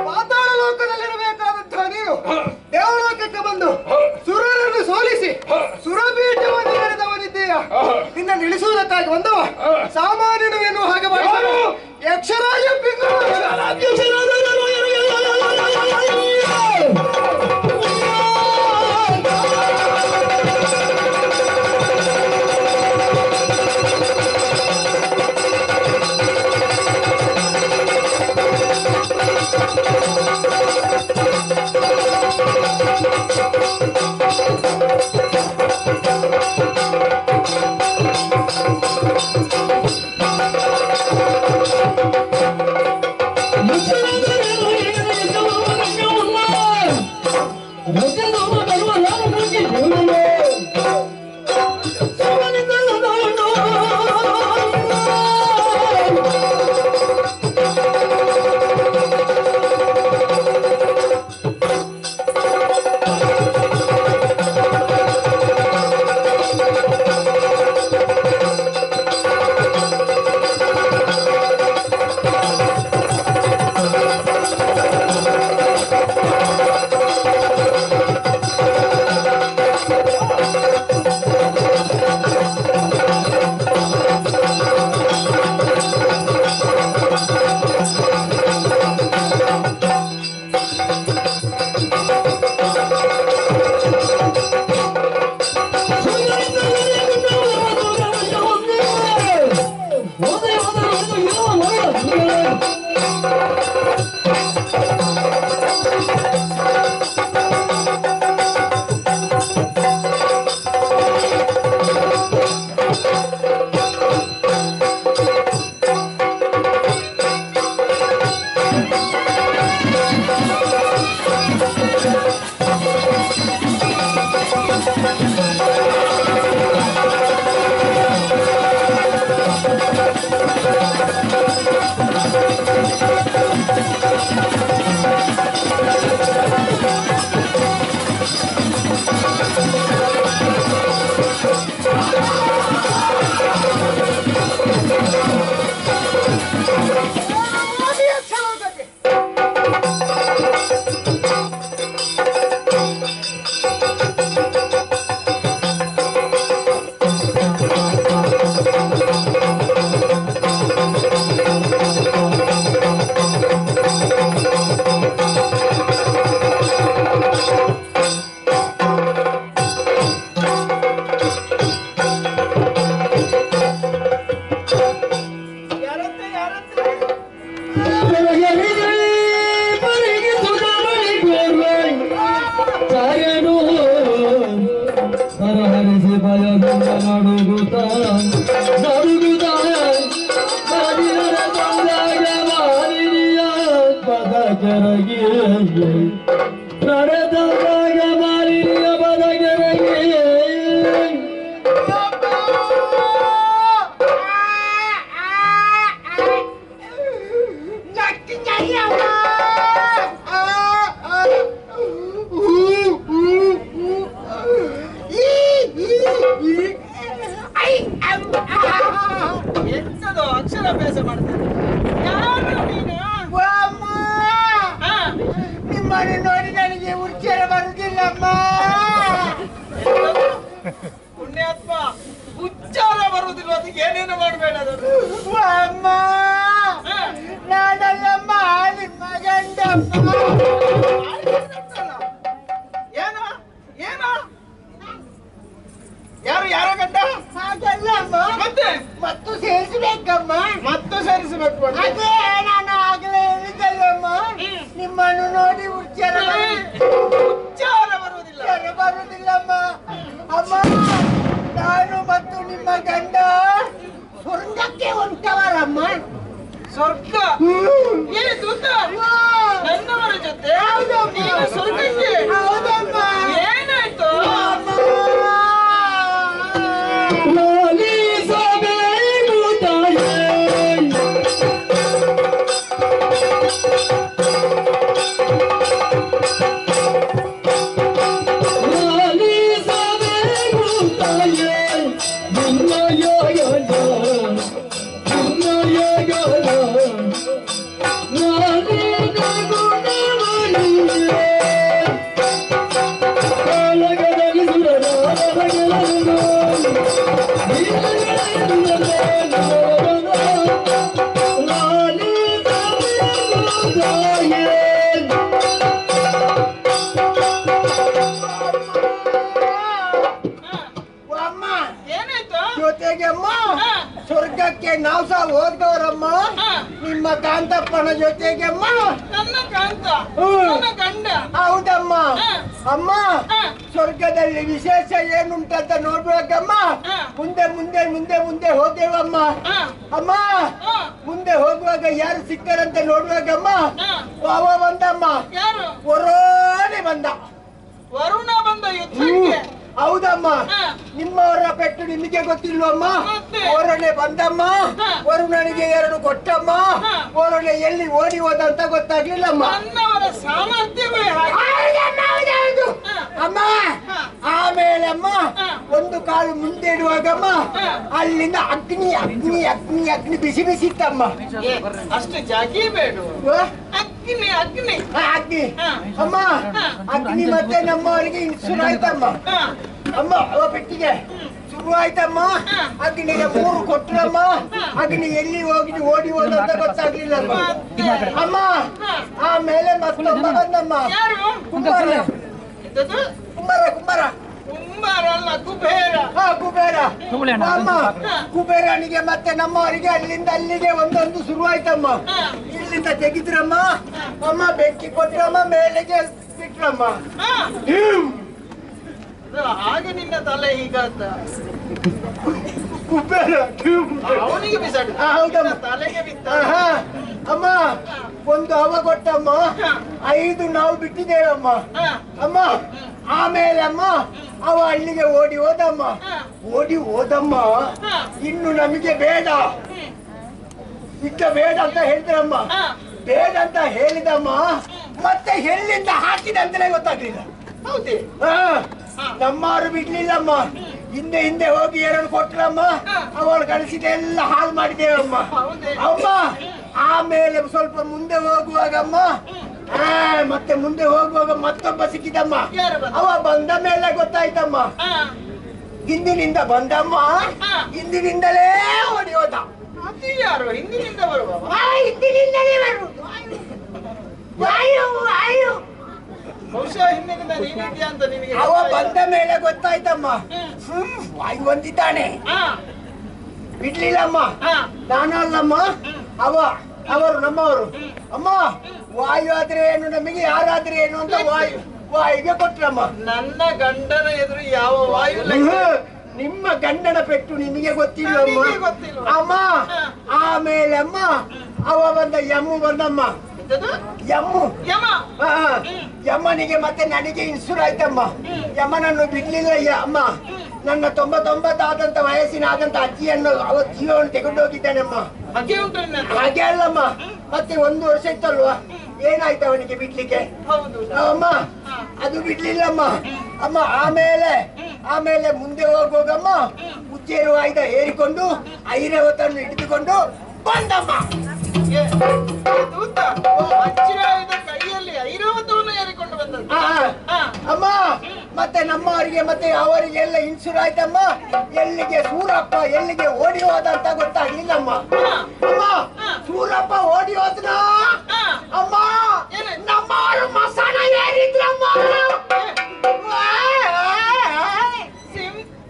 ಪಾತಾಳ ಲೋಕದಲ್ಲಿರಬೇಕಾದಂತಹ ನೀನು ದೇವಲೋಕಕ್ಕೆ ಬಂದು ಸುರರನ್ನು ಸೋಲಿಸಿ ಸುರಪೀಠವನ್ನು ಮೆರೆದವನಿದ್ದೀಯ. ನಿನ್ನ ನಿಲ್ಲಿಸುವುದಕ್ಕಾಗಿ ಬಂದವ ಸಾಮಾನ್ಯನು ಎನ್ನುವ ಹಾಗೆ ಮಾಡಿದನು. ಯಕ್ಷರಾಜ ಅಕ್ಷರಾಭ್ಯಾಸ ಮಾಡ್ತಾರೆ. ಯಾರು ನೀನು? ನಿಮ್ಮನ್ನು ನೋಡಿ ನನಗೆ ಉಚ್ಚಾರ ಬರುವುದಿಲ್ಲಮ್ಮ. ಪುಣ್ಯಾತ್ಮ, ಉಚ್ಚಾರ ಬರುವುದಿಲ್ಲ, ಅದಕ್ಕೆ ಏನೇನು ಮಾಡಬೇಡ. ಅಮ್ಮ ನಾನಲ್ಲಮ್ಮ, ನಿಮ್ಮ ಗಂಡಮ್ಮ. ಏನೋ ಏನೋ ಯಾರು ಯಾರ ಗಂಡ? ಹಾಗಲ್ಲಮ್ಮ, ಮತ್ತೆ ಮತ್ತು ಸೇರಿಸಬೇಕಮ್ಮ. ಮತ್ತು ಸೇರಿಸಬೇಕು. ಅದೇ ನಾನು ಆಗಲೇ ಹೇಳಿದ್ದಲ್ಲಮ್ಮ, ನಿಮ್ಮನ್ನು ನೋಡಿ ಉಚ್ಚಾರ ಬರುವುದಿಲ್ಲ. ಬರುವುದಿಲ್ಲಮ್ಮ. ಅಮ್ಮ, ನಾನು ಮತ್ತು ನಿಮ್ಮ ಗಂಡ ಸ್ವರ್ಗಕ್ಕೆ ಹೊಂಟವರಮ್ಮ. ಸ್ವರ್ಗ? ಏನು ದೂತ ನನ್ನವರ ಜೊತೆ ನೀನು ಸ್ವರ್ಗಕ್ಕೆ? ಹೌದಮ್ಮ. ಏನಾಯ್ತು? ಕಾಂತಪ್ಪನ ಜೊತೆಗೆ ಅಮ್ಮ. ನನ್ನ ಕಾಂತ ಹ್ಮ್. ನನ್ನ ಗಂಡ. ಹೌದಮ್ಮ. ಹ. ಅಮ್ಮ ಹ. ಸ್ವರ್ಗದಲ್ಲಿ ವಿಶೇಷ ಏನುಂಟಂತ ನೋಡ್ಬೇಕಮ್ಮ. ಹ. ಮುಂದೆ ಮುಂದೆ ಮುಂದೆ ಮುಂದೆ ಹೋದೇವಮ್ಮ. ಹ. ಅಮ್ಮ ಹ. ಮುಂದೆ ಹೋಗುವಾಗ ಯಾರು ಸಿಕ್ಕರಂತ ನೋಡ್ಬೇಕಮ್ಮ. ಹ. ಅವ ಬಂದಮ್ಮ. ಯಾರು? ಒರೋನೆ ಬಂದ. ವರುಣ ಬಂದ ಯುದ್ಧಕ್ಕೆ. ಹೌದಮ್ಮ. ಹ. ನಿಮ್ಮವರ ಪೆಟ್ಟು ನಿಮಗೆ ಗೊತ್ತಿಲ್ವಮ್ಮ. ಮತ್ತೆ? ವರುಣೆ ಬಂದಮ್ಮ. ಹ. ವರುಣನಿಗೆ 2 ಕೊಟ್ಟಮ್ಮ. ಹ. ವರುಣೆ ಎಲ್ಲಿ ಓಡಿ ಹೋದಂತ ಗೊತ್ತಾಗ್ಲಿಲ್ಲಮ್ಮ. ನನ್ನವರ ಸಾಮರ್ಥ್ಯವೇ ಹಾಗೆ. ಹೌದಮ್ಮ, ಹೌದೌದು. ಹ. ಅಮ್ಮ ಹ. ಆಮೇಲೆ ಅಮ್ಮ ಹ. ಒಂದು ಕಾಲು ಮುಂದೆ ಇಡುವಾಗಮ್ಮ ಹ. ಅಲ್ಲಿಂದ ಅಗ್ನಿ ಅಗ್ನಿ ಅಗ್ನಿ ಅಗ್ನಿ ಬಿಸಿ ಬಿಸಿ ಇತ್ತಮ್ಮ. ಏ, ಅಷ್ಟು ಜಾಗಿ ಬೇಡ. ಹ? ಅಗ್ನಿ ಅಗ್ನಿ. ಅಗ್ನಿ. ಹ. ಅಮ್ಮ ಹ. ಅಗ್ನಿ ಮತ್ತೆ ನಮ್ಮವರಿಗೆ ಶುರು ಆಯ್ತಮ್ಮ. ಹ. ಅಮ್ಮ ಅವ ಪೆಟ್ಟಿಗೆ ಶುರು ಆಯ್ತಮ್ಮ. ಹ. ಅಗ್ನಿಗೆ 3 ಕೊಟ್ರಮ್ಮ. ಅಗ್ನಿ ಎಲ್ಲಿ ಹೋಗಿ ಓಡಿ ಹೋದಂತ ಗೊತ್ತಾಗ್ಲಿಲ್ಲಮ್ಮ. ಅಮ್ಮ ಆಮೇಲೆ ಮತ್ತೊಬ್ಬ ಬಂದಮ್ಮ. ಯಾರು? ಕುಂಬಾರ. ಎಂತದು? ಕುಂಬಾರ ಕುಂಬಾರ. ಕುಂಬಾರ ಅಲ್ಲ, ಕುಬೇರ. ಹಾ ಕುಬೇರ. ಅಮ್ಮ ಕುಬೇರನಿಗೆ ಮತ್ತೆ ನಮ್ಮವರಿಗೆ ಅಲ್ಲಿಂದ ಅಲ್ಲಿಗೆ ಒಂದೊಂದು ಶುರು ಆಯ್ತಮ್ಮ. ಹ. ಇಲ್ಲಿಂದ ತೆಗಿದ್ರಮ್ಮ. ಅಮ್ಮ ಬೆಂಕಿ ಕೊಟ್ರಮ್ಮ, ಮೇಲೆಗೆ ಬಿಟ್ರಮ್ಮ. ಹ. ಅದು ಹಾಗೆ ನಿನ್ನ ತಲೆ ಹೀಗಾದ. ಕುಬೇರ ಅವನಿಗೆ ಬಿಸಾಡು. ಹ, ಹೌದಮ್ಮ. ನಿನ್ನ ತಲೆಗೆ ಬಿತ್ತ. ಆಹಾ. ಅಮ್ಮ ಒಂದು ಅವ ಕೊಟ್ಟಮ್ಮ. 5 ನಾವು ಬಿಟ್ಟಿದ್ದೇವಮ್ಮ. ಹ. ಅಮ್ಮ ಆಮೇಲೆ ಅಮ್ಮ ಅವ ಅಲ್ಲಿಗೆ ಓಡಿ ಹೋದಮ್ಮ. ಹ. ಓಡಿ ಹೋದಮ್ಮ. ಹ. ಇನ್ನು ನಮಗೆ ಬೇಡ ಇದ್ದ ಬೇಡ ಅಂತ ಹೇಳ್ತಾರಮ್ಮ. ಹ. ಬೇಡ ಅಂತ ಹೇಳಿದಮ್ಮ. ಮತ್ತೆ ಎಲ್ಲಿಂದ ಹಾಕಿದಂತಲೇ ಗೊತ್ತಾಗ್ಲಿಲ್ಲ. ಹೌದೇ? ಹ. ನಮ್ಮವರು ಬಿಡ್ಲಿಲ್ಲಮ್ಮ. ಹಿಂದೆ ಹಿಂದೆ ಹೋಗಿ 2 ಕೊಟ್ರಮ್ಮ. ಅವಳು ಕಳಿಸಿದೆಲ್ಲ ಹಾಳು ಮಾಡಿದ್ದೇವಮ್ಮ. ಹೌದೇ? ಅಮ್ಮ ಆಮೇಲೆ ಸ್ವಲ್ಪ ಮುಂದೆ ಹೋಗುವಾಗಮ್ಮ ಮತ್ತೆ ಮುಂದೆ ಹೋಗುವಾಗ ಮತ್ತೊಬ್ಬ ಸಿಕ್ಕಿದಮ್ಮ. ಯಾರು ಬಂದ? ಅವ ಬಂದ ಮೇಲೆ ಗೊತ್ತಾಯ್ತಮ್ಮ. ಹ. ಹಿಂದಿನಿಂದ ಬಂದಮ್ಮ. ಹ. ಹಿಂದಿನಿಂದಲೇ ಓಡಿ ಹೋದ. ಅದು ಯಾರು? ಹಿಂದಿನಿಂದ ಬರುವವ? ಹಿಂದಿನಿಂದಲೇ ಬರುವುದು. ವಾಯು ವಾಯು. ಬಹುಶಃ ಹಿಂದಿನಿಂದ ನೀನಿದ್ಯಾ ಅಂತ ನಿನಗೆ ಅವ ಗೊತ್ತಾಯ್ತಾ? ಬಂದ ಮೇಲೆ ಗೊತ್ತಾಯ್ತಮ್ಮ. ವಾಯು ಬಂದಿದ್ದಾನೆ. ಹ. ಬಿಡ್ಲಿಲ್ಲಮ್ಮ. ಹ. ನಾನಲ್ಲಮ್ಮ. ಅವರು ನಮ್ಮವರು. ಅಮ್ಮ ವಾಯು ಆದ್ರೆ ಏನು, ನಮಗೆ ಯಾರಾದ್ರೆ ಏನು ಅಂತ ವಾಯುಗೆ ಕೊಟ್ರಮ್ಮ. ನನ್ನ ಗಂಡನ ಎದುರು ಯಾವ ವಾಯು ಲೆಕ್ಕ? ನಿಮ್ಮ ಗಂಡನ ಪೆಟ್ಟು ನಿಮಗೆ ಗೊತ್ತಿಲ್ಲಮ್ಮ. ನನಗೆ ಗೊತ್ತಿಲ್ವ? ಅಮ್ಮ ಆಮೇಲೆ ಅಮ್ಮ ಅವ ಬಂದ ಯಮ್ಮು ಬಂದಮ್ಮ. ಎಂತದು? ಯಮ್ಮು. ಯಮ. ಆ, ಯಮ್ಮನಿಗೆ ಮತ್ತೆ ನನಗೆ ಇನ್ಸುರ್ ಆಯ್ತಮ್ಮ. ಯಮನನ್ನು ಬಿಡ್ಲಿಲ್ಲ ಅಮ್ಮ. ನನ್ನ 99 ಆದಂತ ವಯಸ್ಸಿನ ಆದಂತ ಅಜ್ಜಿಯನ್ನು ಅವ ಜೀವವನ್ನು ತಗೊಂಡು ಹೋಗಿದ್ದಾನಮ್ಮ. ಹಾಗೆ ಉಂಟು ನಿನ್ನ. ಹಾಗೆ ಅಲ್ಲಮ್ಮ. ಮತ್ತೆ 1 ವರ್ಷ ಇತ್ತಲ್ವಾ, ಏನಾಯ್ತು ಅವನಿಗೆ ಬಿಡ್ಲಿಕ್ಕೆ? ಹೌದು. ಅಮ್ಮ ಅದು ಬಿಡ್ಲಿಲ್ಲಮ್ಮ. ಅಮ್ಮ ಆಮೇಲೆ ಮುಂದೆ ಹೋಗುವಾಗಮ್ಮ ಉಚ್ಚೇರು ಆಯ್ದ ಏರಿಕೊಂಡು ಐರಾವತನ್ನು ಹಿಡಿದುಕೊಂಡು ಬಂದಮ್ಮ. ಏ, ದೂತ ವಜ್ರಾಯುಧ ಕೈಯಲ್ಲಿ ಐರಾವತವನ್ನು ಏರಿಕೊಂಡು ಬಂದದ್ದು. ಅಮ್ಮ ಮತ್ತೆ ನಮ್ಮವರಿಗೆ ಮತ್ತೆ ಅವರಿಗೆ ಎಲ್ಲ ಇನ್ಸುರ್ ಆಯ್ತಮ್ಮ. ಎಲ್ಲಿಗೆ ಸೂರಪ್ಪ ಎಲ್ಲಿಗೆ ಓಡಿ ಹೋದ ಅಂತ ಗೊತ್ತಾಗ್ಲಿಲ್ಲಮ್ಮ. ಅಮ್ಮ ಸೂರಪ್ಪ ಓಡಿ ಹೋದ್ನ. ಅಮ್ಮ ನಮ್ಮವರು ಮಸಾಲ ಏರಿದ್ರಮ್ಮ.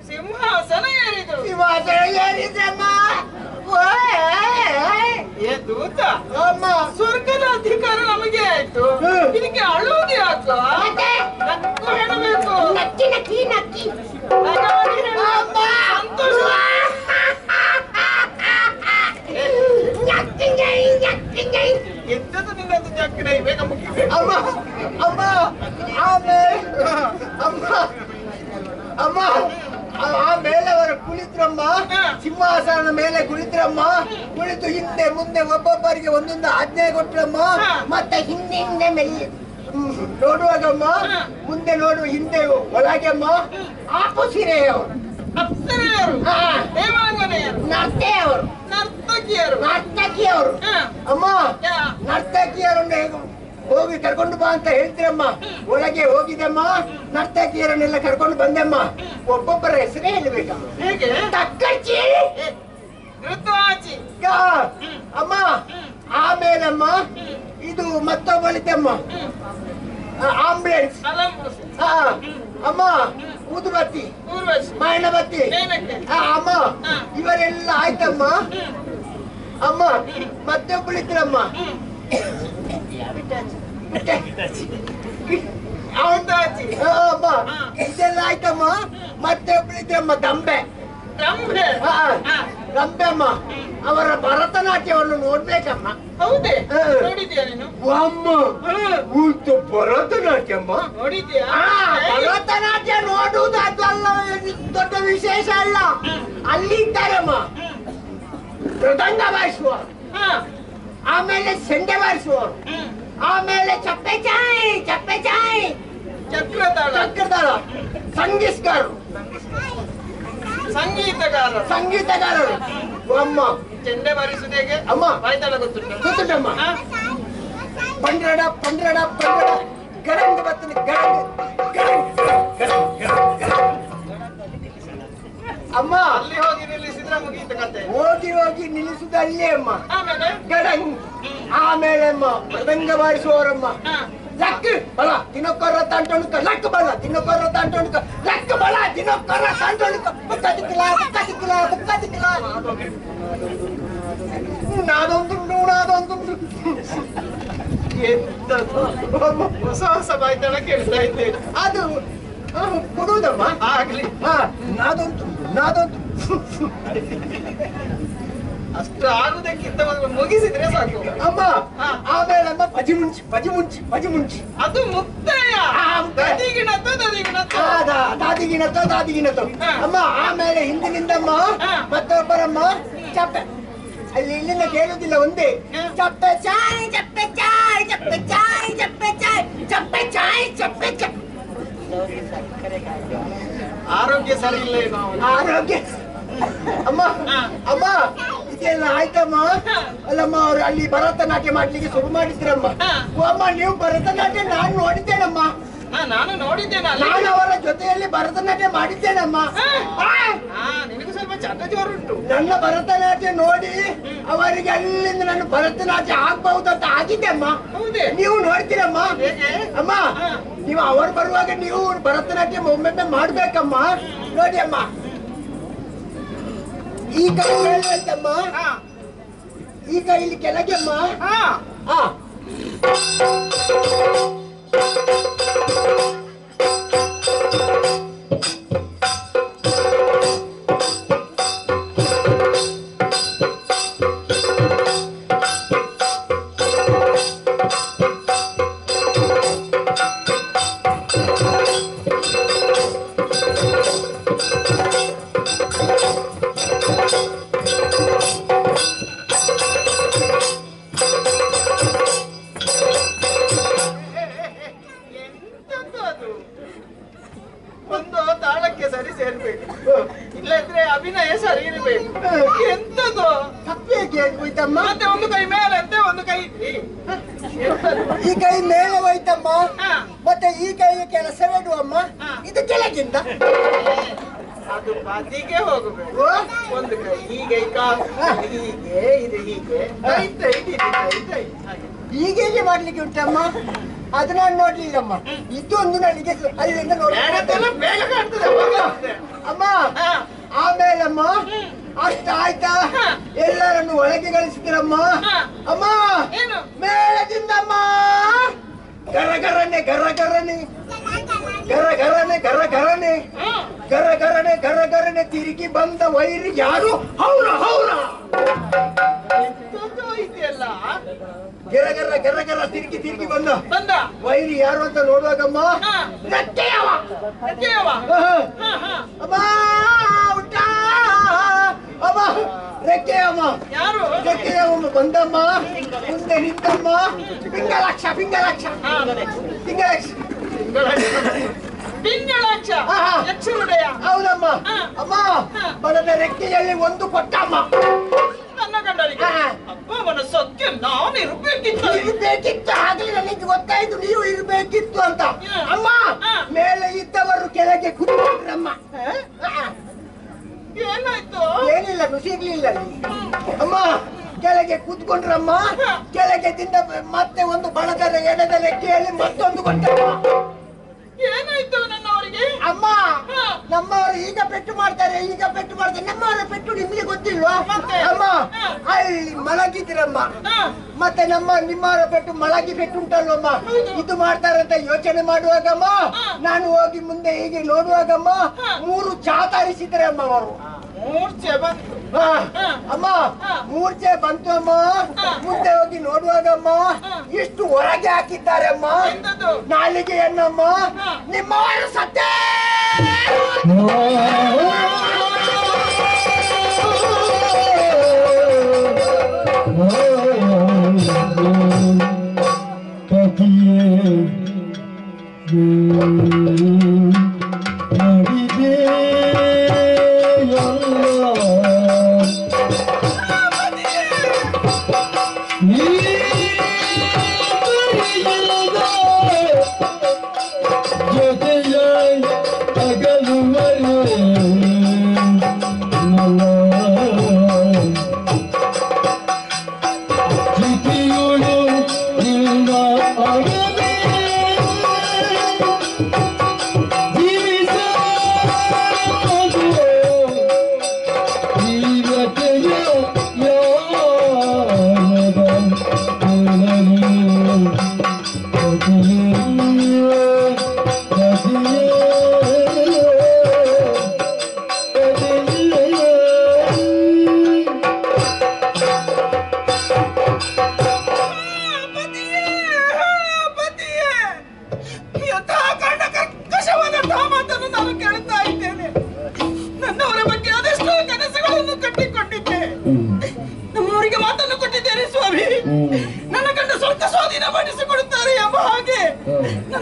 ಸಿಂಹಾಸನ ಏರಿದ್ರು. ಸಿಂಹಾಸನ ಏರಿದ್ರಮ್ಮ. ಏ ದೂತ, ಅಮ್ಮ ಸ್ವರ್ಗದ ಅಧಿಕಾರ ನಮಗೆ ಆಯ್ತು. ಇದಕ್ಕೆ ಅಳುವುದು ಯಾಕ? ನಕ್ಕು ಹೇಳಬೇಕು. ನಕ್ಕಿ ನಕ್ಕಿ ನಕ್ಕಿ ಹಾಗಾಗಿ ಹೇಳು. ಅಮ್ಮ ಸಂತೋಷ. ಎಂತದು ನಿನ್ನದು ಜಕ್ಕನೆ ಬೇಗ ಮುಗಿಬೇಕು. ಅಮ್ಮ ಅಮ್ಮ ಆಮೇಲೆ ಅಮ್ಮ ಆಮೇಲೆ ಅವರು ಕುಳಿತ್ರಮ್ಮ. ಸಿಂಹಾಸನ ಮೇಲೆ ಕುಳಿತ್ರಮ್ಮ. ಕುಳಿತು ಹಿಂದೆ ಮುಂದೆ ಒಬ್ಬೊಬ್ಬರಿಗೆ ಒಂದೊಂದು ಆಜ್ಞೆ ಕೊಟ್ರಮ್ಮ. ಮತ್ತೆ ಹಿಂದೆ ಮೇಲೆ ನೋಡುವಾಗಮ್ಮ ಮುಂದೆ ನೋಡುವ ಹಿಂದೆ ಒಳಗೆಮ್ಮ ಆಪು ಸೀರೆಯವರು, ಅಪ್ಸರೆಯರು, ದೇವಾಂಗನೆಯರು, ನರ್ತೆಯವರು, ನರ್ತಕಿಯವರು. ಅಮ್ಮ ನರ್ತಕಿಯರನ್ನು ಹೋಗಿ ಕರ್ಕೊಂಡು ಬಾ ಅಂತ ಹೇಳ್ತೀರಮ್ಮ. ಒಳಗೆ ಹೋಗಿದೆಮ್ಮ. ನರ್ತಕಿಯರನ್ನೆಲ್ಲ ಕರ್ಕೊಂಡು ಬಂದೆಮ್ಮ. ಒಬ್ಬೊಬ್ಬರ ಹೆಸರೇ ಹೇಳ್ಬೇಕಮ್ಮ. ಹೇಗೆ? ತಕ್ಕಚ್ಚಿ, ಋತುವಾಚಿ. ಅಮ್ಮ ಆಮೇಲಮ್ಮ ಇದು ಮತ್ತೊಬ್ಬಳಿದ್ದಮ್ಮ ಆಂಬುಲೆನ್ಸ್. ಅಮ್ಮ ಊದುಬತ್ತಿ, ಊರ್ವಶಿ, ಮಾಯಣಬತ್ತಿ. ಮೇನಕ್ಕೆ. ಅಮ್ಮ ಇವರೆಲ್ಲ ಆಯ್ತಮ್ಮ. ಅಮ್ಮ ಮತ್ತೆ ಒಬ್ಬಳಿದ್ರಮ್ಮ ಅಮ್ಮ ಇದೆಲ್ಲ ಆಯ್ತಮ್ಮ ಮತ್ತೆ ಒಬ್ಬಳಿದ್ರಮ್ಮ ದಂಬೆ ರಂಬೆ ಅಮ್ಮ ಅವರ ಭರತನಾಟ್ಯವನ್ನು ನೋಡ್ಬೇಕಮ್ಮ. ಹೌದೇ ನೋಡಿದ್ಯಾ ನೀನು? ಅಮ್ಮ ಕೂತು ಭರತನಾಟ್ಯಮ್ಮ ನೋಡಿದ್ಯಾ? ಭರತನಾಟ್ಯ ನೋಡುವುದು ಅದಲ್ಲ ದೊಡ್ಡ ವಿಶೇಷ ಅಲ್ಲ. ಅಲ್ಲಿ ಇದ್ದಾರಮ್ಮ ಮೃದಂಗ ಬಾರಿಸುವರು, ಆಮೇಲೆ ಸೆಂಡೆ ಬಾರಿಸುವರು, ಆಮೇಲೆ ಚಪ್ಪೆ ಚಾಯ್ ಚಕ್ರತಾಳ ಸಂಗೀತಗಾರರು ಸಂಗೀತಗಾರರು ಅಮ್ಮ. ಚೆಂಡೆ ಬಾರಿಸುವುದು ಹೇಗೆ ಅಮ್ಮ? ಬಾಯ್ತಾಳ ಗೊತ್ತುಂಟಮ್ಮ? ಪಂಡ್ರಡ ಗರಂಗ ಬರ್ತದೆ ಅಮ್ಮ. ಅಲ್ಲಿ ಹೋಗಿ ನಿಲ್ಲಿಸಿದ್ರೆ ಮುಗೀತ ಕತೆ. ಹೋಗಿ ನಿಲ್ಲಿಸುದು ಅಲ್ಲೇ ಅಮ್ಮ. ಆಮೇಲೆ ಗಡಂಗ್ ಆಮೇಲೆ ಅಮ್ಮ ಮೃದಂಗ ಬಾರಿಸುವವರಮ್ಮ. ಲಕ್ ಬಲ ದಿನಕ್ಕೊರ ತಂಟೊಣಕ ಲಕ್ ಬಲ ದಿನಕ್ಕೊರ ತಂಟೊಣಕ ಲಕ್ ಬಲ ದಿನಕ್ಕೊರ ತಂಟೊಣಕ ಕದಿಕಲ ನಾದೊಂದು ಎಂತದ್ದು ಹೊಸ ಹೊಸ ಬಾಯ್ತಾಳ ಕೇಳ್ತಾ ಇದ್ದೇನೆ. ಅದು ಕೊಡುವುದಮ್ಮ. ಆಗ್ಲಿ ನಾದೊಂದು ಅಷ್ಟು ಆಗುದಕ್ಕಿಂತ ಮುಗಿಸಿದ್ರೆ ಸಾಕು ಅಮ್ಮ. ಆಮೇಲೆ ಅಮ್ಮ ಪಜಿ ಮುಂಚಿ ಅದು ಮುಕ್ತಾಯ. ದಾದಿಗಿನತ್ತೋ ಅಮ್ಮ. ಆಮೇಲೆ ಹಿಂದಿನಿಂದಮ್ಮ ಮತ್ತೊಬ್ಬರಮ್ಮ ಚಪ್ಪೆ. ಅಲ್ಲಿ ಇಲ್ಲಿಂದ ಕೇಳುದಿಲ್ಲ ಒಂದೇ ಚಪ್ಪೆ ಚಾಯ್ ಆರೋಗ್ಯ ಸರಿ ಇಲ್ಲ ಏನೋ ಆರೋಗ್ಯ. ಅಮ್ಮ ಇದೆಲ್ಲ ಆಯ್ತಮ್ಮ. ಅಲ್ಲಮ್ಮ ಅವ್ರು ಅಲ್ಲಿ ಭರತನಾಟ್ಯ ಮಾಡ್ಲಿಕ್ಕೆ ಶುರು ಮಾಡಿದ್ರಮ್ಮ. ಅಮ್ಮ ನೀವು ಭರತನಾಟ್ಯ ನಾನು ನೋಡಿದ್ದೇನಮ್ಮ. ನಾನು ನೋಡಿದ್ದೇನೆ. ನಾನು ಅವರ ಜೊತೆಯಲ್ಲಿ ಭರತನಾಟ್ಯ ಮಾಡಿದ್ದೇನಮ್ಮ. ನಿನಗೆ ಸ್ವಲ್ಪ ಚಂದ ಜೋರುಂಟು. ನನ್ನ ಭರತನಾಟ್ಯ ನೋಡಿ ಅವರಿಗೆ ಅಲ್ಲಿಂದ ನನ್ನ ಭರತನಾಟ್ಯ ಆಗ್ಬಹುದಂತ ಆಗಿದೆ ಅಮ್ಮ. ಹೌದೇ? ನೀವು ನೋಡ್ತೀರಮ್ಮ. ಹೇಗೆ? ಅಮ್ಮ ನೀವು ಅವರು ಬರುವಾಗ ನೀವು ಭರತನಾಟ್ಯ ಒಮ್ಮೊಮ್ಮೆ ಮಾಡ್ಬೇಕಮ್ಮ. ನೋಡಿ ಅಮ್ಮ, ಈ ಕೈ ಮೇಲೆ ಅಂತಮ್ಮ, ಈ ಕೈ ಇಲ್ಲಿ ಕೆಳಗೆ ಅಮ್ಮ. ಒಂದು ತಾಳಕ್ಕೆ ಸರಿ ಸೇರ್ಬೇಕು, ಇಲ್ಲದ್ರೆ ಅಭಿನಯ ಸರಿ ಇರಬೇಕು. ಎಂತದು ತಪ್ಪೇಕೆ ಹೋಯ್ತಮ್ಮ? ಮತ್ತೆ ಒಂದು ಕೈ ಮೇಲೆ ಅಂತೆ ಒಂದು ಕೈ ಈ ಕೈ ಮೇಲೆ ಹೋಯ್ತಮ್ಮ. ಮತ್ತೆ ಈ ಕೈಗೆ ಕೆಲಸ ಬೇಡುವಮ್ಮ. ಇದು ಕೆಳಗಿಂದ ಅದು ಬದಿಗೆ ಹೋಗಬೇಕು. ಒಂದು ಕೈ ಹೀಗೆ ಹೀಗೆ ಇದು ಹೀಗೆ ಹೀಗೆ ಮಾಡ್ಲಿಕ್ಕೆ ಉಂಟಮ್ಮ. ಅದು ನಾನು ನೋಡ್ಲಿಲ್ಲಮ್ಮ. ಇದೊಂದು ನನಗೆ ಅಲ್ಲಿಂದ ನೋಡಿ ಬೇಗ ಕಾಣ್ತದೆ ಅಮ್ಮ. ಆಮೇಲಮ್ಮ ಅಷ್ಟ ಆಯ್ತಾ? ಎಲ್ಲರನ್ನು ಒಳಗೆ ಗಳಿಸಿದ್ರಮ್ಮ. ಅಮ್ಮ ಮೇಳದಿಂದಮ್ಮ ಗರಗರನೆ ತಿರುಗಿ ಬಂದ ವೈರಿ ಯಾರು? ಹೌರ ಇದೆಯಲ್ಲ ಗರಗರ ತಿರುಗಿ ಬಂದ ವೈರಿ ಯಾರು ಅಂತ ನೋಡುವಾಗಮ್ಮ ಅಮ್ಮ ಉಂಟಾ ಅಮ್ಮ ರೆಕ್ಕೆಯಮ್ಮ ಯಾರು? ರೆಕ್ಕೆಯಮ್ಮ ಬಂದಮ್ಮ. ಮುಂದೆ ನಿಂತಮ್ಮ. ಪಿಂಗಳಾಕ್ಷ ಯಕ್ಷರುಡೆಯ. ಹೌದಮ್ಮ. ಅಮ್ಮ ಬಲದ ರೆಕ್ಕೆಯಲ್ಲಿ ಒಂದು ಕೊಟ್ಟಮ್ಮ. ನನ್ನ ಗಂಡನಿಗೆ ಅಪ್ಪವನ ಸತ್ಯ ನಾನು ಇರ್ಬೇಕಿತ್ತು. ಆಗಲಿ ನನಗೆ ಗೊತ್ತಾಯ್ತು ನೀವು ಇರ್ಬೇಕಿತ್ತು ಅಂತ. ಅಮ್ಮ ಮೇಲೆ ಇದ್ದವರು ಕೆಳಗೆ ಕೂತ್ಕೊಂಡ್ರಮ್ಮ. ಏನಾಯ್ತು? ಏನಿಲ್ಲ, ನುಸಿಗ್ಲಿಲ್ಲ. ಅಮ್ಮ ಕೆಳಗೆ ಕೂತ್ಕೊಂಡ್ರಮ್ಮ. ಕೆಳಗೆ ತಿಂದ ಮತ್ತೆ ಒಂದು ಬಣದ ಎಡದ ರೆಕ್ಕೆಯಲ್ಲಿ ಮತ್ತೊಂದು ಕೊಟ್ಟಮ್ಮ. ಏನಾಯ್ತು ನನ್ನವರಿಗೆ? ಅಮ್ಮ ನಮ್ಮವರು ಈಗ ಪೆಟ್ಟು ಮಾಡ್ತಾರೆ ನಮ್ಮವರ ಪೆಟ್ಟು ನಿಮ್ಗೆ ಗೊತ್ತಿಲ್ವಾ? ಅಮ್ಮ ಅಲ್ಲಿ ಮಲಗಿದ್ರಮ್ಮ, ಮತ್ತೆ ನಿಮ್ಮವರ ಪೆಟ್ಟು ಮಲಗಿ ಪೆಟ್ಟು ಉಂಟಲ್ವಮ್ಮ, ಇದು ಮಾಡ್ತಾರಂತ ಯೋಚನೆ ಮಾಡುವಾಗಮ್ಮ ನಾನು ಹೋಗಿ ಮುಂದೆ ಹೀಗೆ ನೋಡುವಾಗಮ್ಮ 3 ಚಾತಾರಿಸಿದ್ರೆ ಅಮ್ಮ ಅವರು. ಅಮ್ಮ ಮೂರ್ಛೆ ಬಂತು ಅಮ್ಮ. ಮುಂದೆ ಹೋಗಿ ನೋಡುವಾಗಮ್ಮ ಇಷ್ಟು ಹೊರಗೆ ಹಾಕಿದ್ದಾರೆ ಅಮ್ಮ ನಾಲಿಗೆಯನ್ನಮ್ಮ. ನಿಮ್ಮವರು ಸತ್ತೇ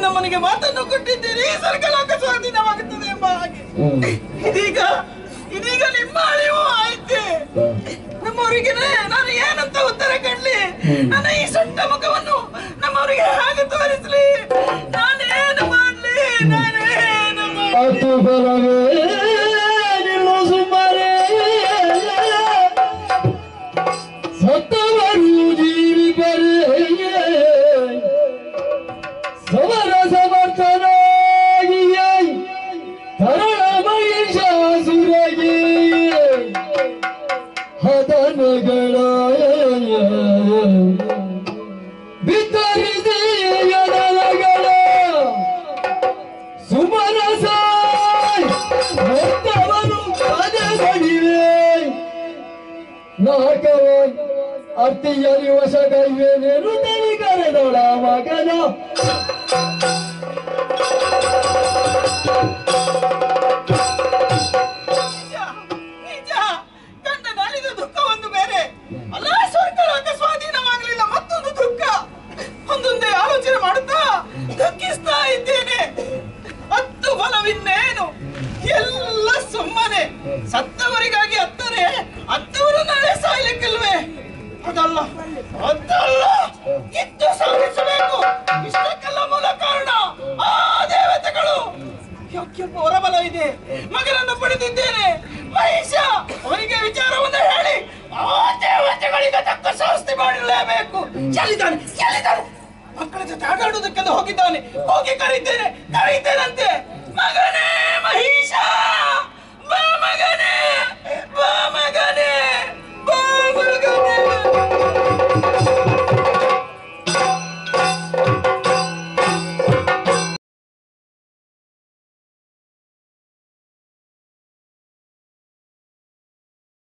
ನಮ್ಮನಿಗೆ ಮಾತನ್ನು ಕೊಟ್ಟಿದ್ದೀರಿ, ಸ್ವರ್ಗಲೋಕ ಸ್ವಾಧೀನವಾಗುತ್ತದೆ ಎಂಬ ಹಾಗೆ. ಇದೀಗ ನಿಮ್ಮ ಅಳಿವು ಆಯ್ತು. ನಮ್ಮವರಿಗೆ ನಾನು ಏನಂತ ಉತ್ತರ ಕೊಡ್ಲಿ? ನನ್ನ ಈ ಸೊಟ್ಟ ಮುಖವನ್ನು ನಮ್ಮವರಿಗೆ ಹಾಗೆ ತೋರಿಸ್ಲಿ? ನಾನೇನು ಮಾಡ್ಲಿ? ಅರ್ತಿಯಲ್ಲಿ ವಶಗೈವೇನೇನು ತನಿಕರೆದೊಳ ಮಗನ ಕಂಡ ನಾಳಿದ ದುಃಖ ಒಂದು ಬೇರೆ ಅಲ್ಲ. ಸ್ವರ್ಗಲೋಕ ಸ್ವಾಧೀನವಾಗಲಿಲ್ಲ, ಮತ್ತೊಂದು ದುಃಖ. ಒಂದೊಂದೇ ಆಲೋಚನೆ ಮಾಡುತ್ತಾ ದುಃಖಿಸ್ತಾ ಇದ್ದೇನೆ. ಹತ್ತು ಫಲವಿನ್ನೇನು, ಎಲ್ಲ ಸುಮ್ಮನೆ. ಸತ್ತವರಿಗಾಗಿ ಹತ್ತರೆ ಹತ್ತವರು ನಾಳೆ ಸಾಯ್ಲಿಕ್ಕಿಲ್ವೇ? ಅದಲ್ಲ ಕಿತ್ತು ಸಾಧಿಸಬೇಕು. ಇಷ್ಟಕ್ಕೆಲ್ಲ ಮೂಲ ಕಾರಣ ಆ ದೇವತೆಗಳು. ಯೋಗ್ಯ ಹೊರಬಲ ಇದೆ, ಮಗನನ್ನು ಪಡೆದಿದ್ದೇನೆ. ಮಹಿಷ ಅವನಿಗೆ ವಿಚಾರವನ್ನು ಹೇಳಿ ಆ ದೇವತೆಗಳಿಗೆ ತಕ್ಕ ಶಾಸ್ತಿ ಮಾಡಲೇಬೇಕು. ಚೆಲ್ಲಿದ್ದಾನೆ ಮಕ್ಕಳ ಜೊತೆ ಆಟಾಡುವುದಕ್ಕೆಂದು ಹೋಗಿದ್ದಾನೆ. ಹೋಗಿ ಕರೀತೇನಂತೆ, ಮಗನೇ ಮಹಿಷ.